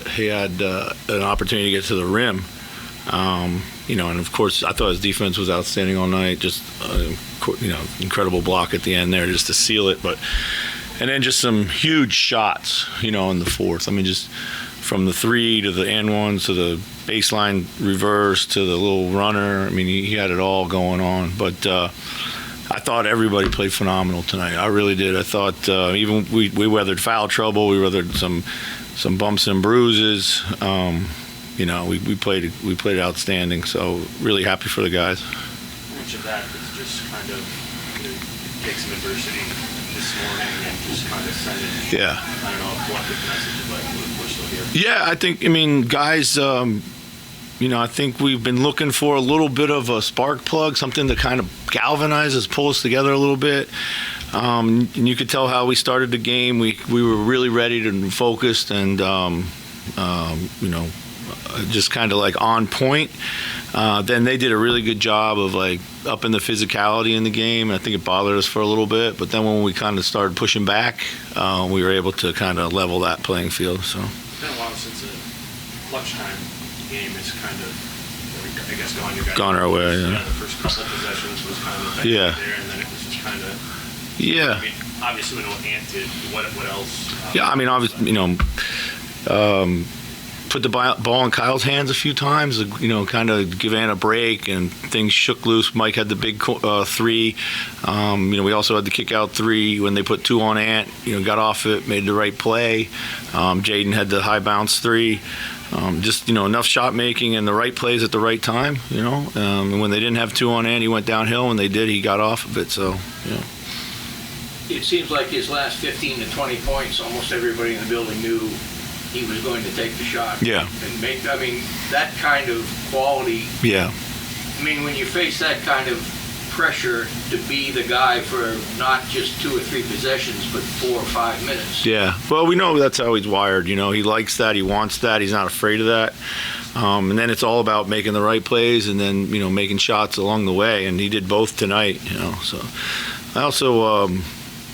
had an opportunity to get to the rim. And of course, I thought his defense was outstanding all night. Just incredible block at the end there just to seal it. And then just some huge shots, in the fourth. I mean, just from the three to the and one to the baseline reverse to the little runner. I mean, he had it all going on. But I thought everybody played phenomenal tonight. I really did. I thought even we weathered foul trouble. We weathered some bumps and bruises. We played outstanding. So really happy for the guys. Much of that is just kind of take some adversity this morning and just kind of send it. Yeah. I don't know, a collective message, but we're still here. Yeah, I think. Guys. I think we've been looking for a little bit of a spark plug, something to kind of galvanize us, pull us together a little bit. And you could tell how we started the game. We were really ready and focused and, just kind of like on point. Then they did a really good job of like upping the physicality in the game. I think it bothered us for a little bit. But then when we kind of started pushing back, we were able to kind of level that playing field. So it's been a while since a clutch time game is kind of, I guess, gone our way. Yeah. The first couple possessions was kind of there, and then it was just kind of. Yeah. I mean, obviously, we know what Ant did. What else? Yeah, I mean, obviously, put the ball in Kyle's hands a few times, kind of give Ant a break, and things shook loose. Mike had the big three. We also had the kick out three when they put two on Ant. Got off it, made the right play. Jaden had the high bounce three. Just enough shot making and the right plays at the right time. And when they didn't have two on Ant, he went downhill. When they did, he got off of it. So, It seems like his last 15 to 20 points, almost everybody in the building knew he was going to take the shot. Yeah. And that kind of quality. Yeah. When you face that kind of pressure to be the guy for not just 2 or 3 possessions, but 4 or 5 minutes. Yeah. Well, we know that's how he's wired. He likes that. He wants that. He's not afraid of that. And then it's all about making the right plays and then, making shots along the way. And he did both tonight, So I also,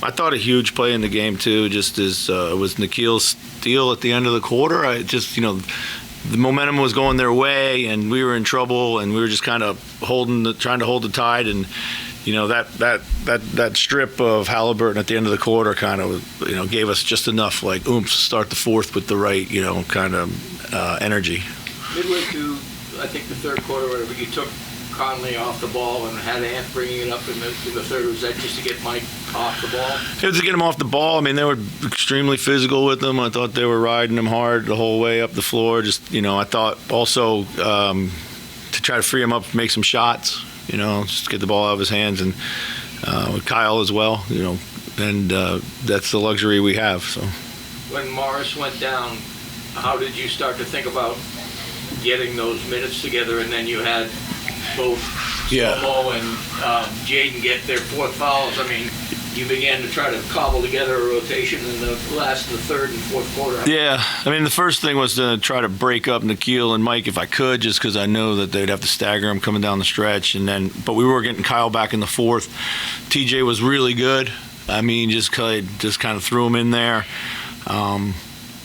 I thought a huge play in the game, too, just as was Nikhil's steal at the end of the quarter. The momentum was going their way, and we were in trouble, and we were just kind of trying to hold the tide. And that strip of Halliburton at the end of the quarter kind of gave us just enough oomph to start the fourth with the right kind of energy. Midway through, I think the third quarter, whatever, you took Conley off the ball and had Ant bringing it up in the third. Was that just to get Mike off the ball? It was to get him off the ball. They were extremely physical with him. I thought they were riding him hard the whole way up the floor. Just, I thought also to try to free him up, make some shots, just get the ball out of his hands. And with Kyle as well, and that's the luxury we have. So when Morris went down, how did you start to think about getting those minutes together? And then you had both Slomo and Jaden get their 4th fouls. You began to try to cobble together a rotation in the third and fourth quarter. Yeah, the first thing was to try to break up Nikhil and Mike if I could, just because I know that they'd have to stagger him coming down the stretch. But we were getting Kyle back in the fourth. TJ was really good. Just kind of threw him in there.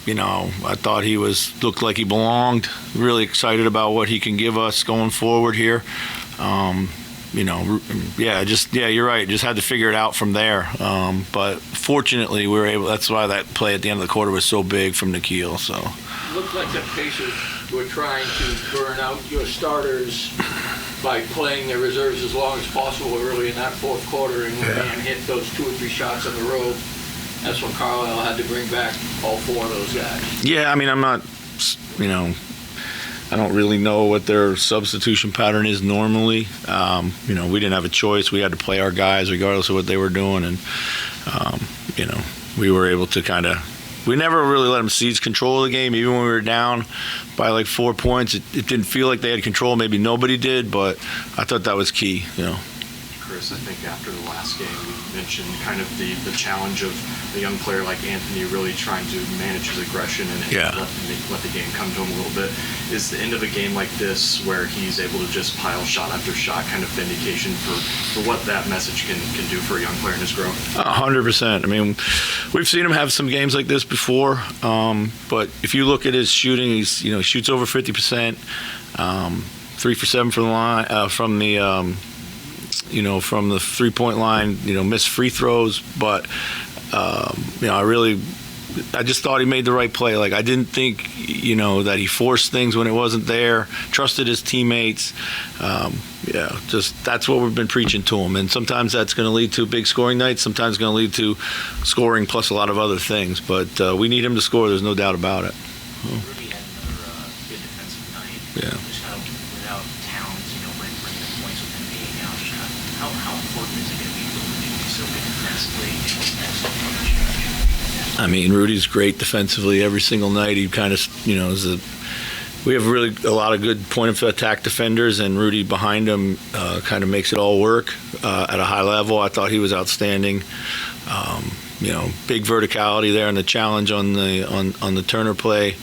I thought he looked like he belonged. Really excited about what he can give us going forward here. You're right. Just had to figure it out from there. But fortunately, we were able. That's why that play at the end of the quarter was so big from Nikhil. So it looked like the Pacers were trying to burn out your starters by playing their reserves as long as possible early in that fourth quarter and hit those 2 or 3 shots on the road. That's when Carlisle had to bring back all 4 of those guys. Yeah, I'm not, I don't really know what their substitution pattern is normally. We didn't have a choice. We had to play our guys regardless of what they were doing. And, we were able to we never really let them seize control of the game. Even when we were down by 4 points, it didn't feel like they had control. Maybe nobody did, but I thought that was key, Chris, Chris, I think after the last game, we mentioned kind of the challenge of a young player like Anthony really trying to manage his aggression and let the game come to him a little bit. Is the end of a game like this, where he's able to just pile shot after shot, kind of vindication for what that message can do for a young player in his growth? 100%. I mean, we've seen him have some games like this before, but if you look at his shooting, he shoots over 50%, 3 for 7 from the line, from the 3-point line. Missed free throws, but I just thought he made the right play. Like, I didn't think, that he forced things when it wasn't there, trusted his teammates. That's what we've been preaching to him. And sometimes that's going to lead to big scoring nights. Sometimes it's going to lead to scoring plus a lot of other things. But we need him to score. There's no doubt about it. Rudy had another good defensive night. Yeah. Just kind of without Towns, bringing the points with him being out. Just kind of how important is it going to be for Rudy to be so good defensively and so much? I mean, Rudy's great defensively every single night. He kind of, we have really a lot of good point of attack defenders, and Rudy behind him kind of makes it all work at a high level. I thought he was outstanding. Big verticality there and the challenge on the Turner play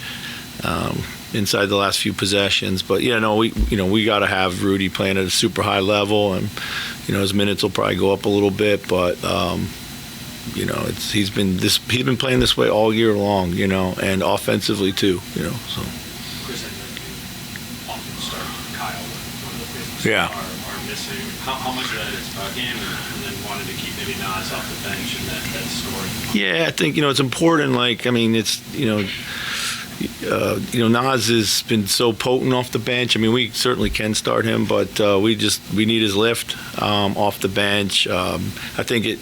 inside the last few possessions. But we got to have Rudy playing at a super high level, and his minutes will probably go up a little bit, but. He's been playing this way all year long, and offensively too, So. Chris, I know you often start Kyle when one of the bigs are missing. How much of that is about him, and then wanted to keep maybe Nas off the bench and that scoring? Yeah, I think it's important. Like, I mean, it's Nas has been so potent off the bench. I mean, we certainly can start him, but we need his lift off the bench. I think it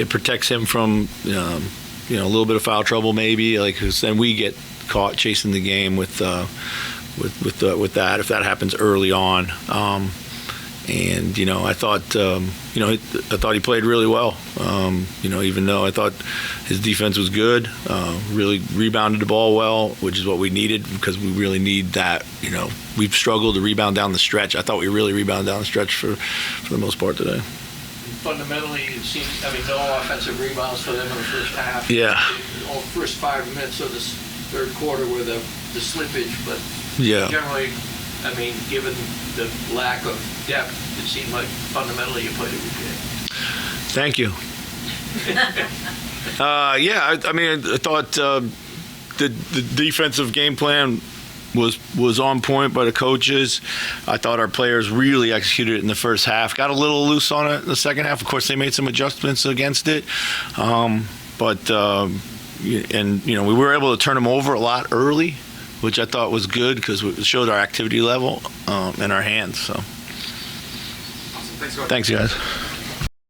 protects him from a little bit of foul trouble maybe, like, 'cause then we get caught chasing the game with that if that happens early on. I thought he played really well. Even though I thought his defense was good, really rebounded the ball well, which is what we needed, because we really need that. We've struggled to rebound down the stretch. I thought we really rebounded down the stretch for the most part today. Fundamentally, it seems, no offensive rebounds for them in the first half. Yeah. All first 5 minutes of this third quarter were the slippage, but Yeah. generally, given the lack of depth, it seemed like fundamentally you played a good game. Thank you. I thought the defensive game plan was on point by the coaches. I thought our players really executed it in the first half. Got a little loose on it in the second half. Of course, they made some adjustments against it, we were able to turn them over a lot early, which I thought was good because it showed our activity level in our hands. So, Awesome. Thanks, thanks, guys.